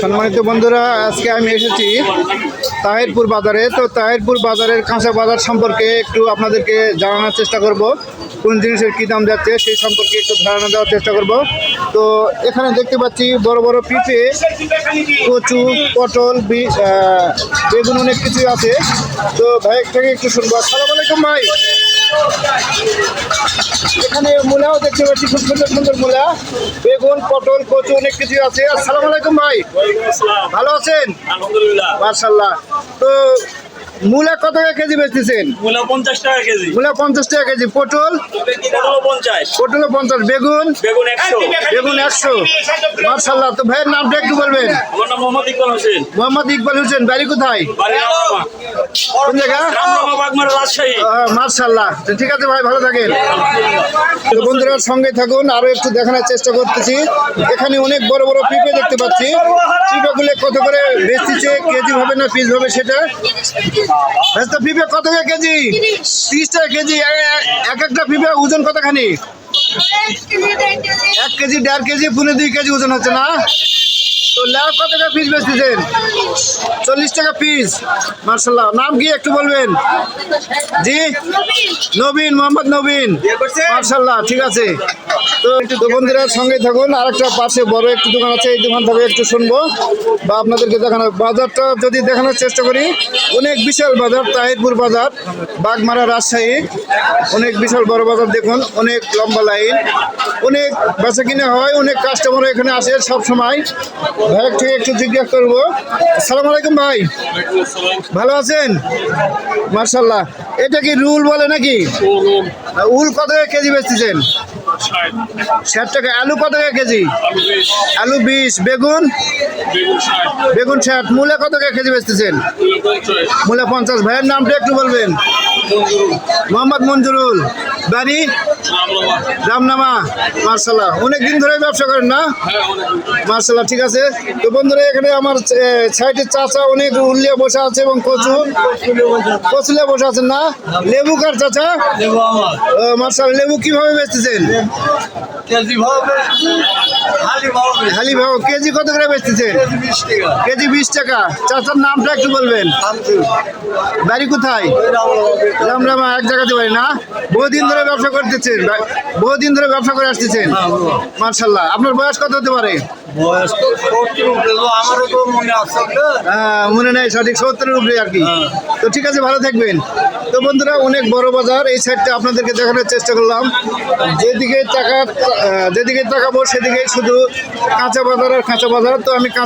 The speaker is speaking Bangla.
সম্মানিত বন্ধুরা, আজকে আমি এসেছি তাহিরপুর বাজারে। তো তাহিরপুর বাজারের কাঁচা বাজার সম্পর্কে একটু আপনাদেরকে জানানোর চেষ্টা করব। কোন জিনিসের কী দাম যাচ্ছে সেই সম্পর্কে একটু ধারণা দেওয়ার চেষ্টা করব। তো এখানে দেখতে পাচ্ছি বড় বড় পিঁপে, কচু, পটল, বেগুন, অনেক কিছুই আছে। তো ভাই থেকে একটু শুনবো। আসসালামু আলাইকুম ভাই। এখানে মূলাও দেখতে পাচ্ছি, খুব সুন্দর সুন্দর মূলা, বেগুন, পটল, কচু, অনেক কিছু আছে। আসসালামু আলাইকুম ভাই, ভালো আছেন? আলহামদুলিল্লাহ, মাশাআল্লাহ। তো মূলা কত টাকা কেজি বেচতেছেন? মূলা 50 টাকা কেজি। মূলা 50 টাকা কেজি। পটল? পটল 50। বেগুন? বেগুন 100। বেগুন 100। মাশাআল্লাহ। তো ভাইয়ের নামটা একটু বলবেন? আমার নাম মোহাম্মদ ইকবাল হোসেন। মোহাম্মদ ইকবাল হোসেন। বাড়ি কোথায়? বাড়ি রামরামা। কোন জায়গা? রামরামা, বাগমারা, রাজশাহী। মাশাআল্লাহ। তো ঠিক আছে ভাই, ভালো থাকেন। তো বন্ধুরা সঙ্গে থাকুন, আরো একটু দেখানোর চেষ্টা করতেছি। এখানে অনেক বড় বড় পিঁপে দেখতে পাচ্ছি। পিঁপেগুলো কত করে বেচতেছে, কেজি হবে না পিস হবে সেটা? তো পিঁপে কত টাকা কেজি? 30 টাকা কেজি। এক একটা পিঁপে ওজন কতখানি? 1 কেজি, 1.5 কেজি, 1.5 কেজি ওজন হচ্ছে না? তো লাউ কত টাকা পিস বেচতেছেন? 40 টাকা পিস। মাশাআল্লাহ। নাম কি একটু বলবেন? জি, নবীন, মোহাম্মদ নবীন। মাশাআল্লাহ, ঠিক আছে। তো একটু দোকানদারের সঙ্গে থাকুন। আরেকটা পাশে বড় একটু দোকান আছে, এই দোকান থেকে একটু শুনবো বা আপনাদেরকে দেখানো। বাজারটা যদি দেখানোর চেষ্টা করি, অনেক বিশাল বাজার তাহিরপুর বাজার, বাগমারা, রাজশাহী। অনেক বিশাল বড় বাজার, দেখুন অনেক লম্বা লাইন, অনেক বেচা কিনা হয়, অনেক কাস্টমার এখানে আসে সব সময়। ভাই থেকে একটু জিজ্ঞাসা করবো। আসসালামু আলাইকুম ভাই, ভালো আছেন? মাশাআল্লাহ। এটা কি রুল বলে নাকি? উল কত টাকা কেজি বেচতেছেন? 60 টাকা। আলু কত টাকা কেজি? আলু 20। বেগুন? বেগুন 60। মূলা কত টাকা কেজি বেচতেছেন? মূলা 50। ভাইয়ের নামটা একটু বলবেন? মোহাম্মদ মঞ্জুরুল। বাড়ি? রামনামা। মাশাআল্লাহ। অনেকদিন ধরে ব্যবসা করেন না? মাশাআল্লাহ, ঠিক আছে। তো বন্ধুরা, এখানে আমার সাইডের চাচা অনেক উল্লিয়া বসে আছে এবং কচুলিয়া বসে আছেন না? লেবু কার চাচা? মাশাআল্লাহ। লেবু কিভাবে বেচতেছেন? হালি ভাও। কেজি কত করে বেচতেছেন? কেজি 20 টাকা। চাচার নামটা একটু বলবেন? বাড়ি কোথায়? রামরামা। এক জায়গাতে বাড়ি না? বহুদিন ধরে ব্যবসা করতেছেন? বহুদিন ধরে ব্যবসা করে আসতেছেন? মাশাআল্লাহ। আপনার বয়স কত হতে পারে? মনে নেই সঠিক, 70-এর উপরে আর কি। তো ঠিক আছে, ভালো থাকবেন। তো বন্ধুরা, অনেক বড় বাজার। এই সাইডটা আপনাদেরকে দেখানোর চেষ্টা করলাম। যেদিকে তাকাবো সেদিকে শুধু কাঁচা বাজার আর কাঁচা বাজার। তো আমি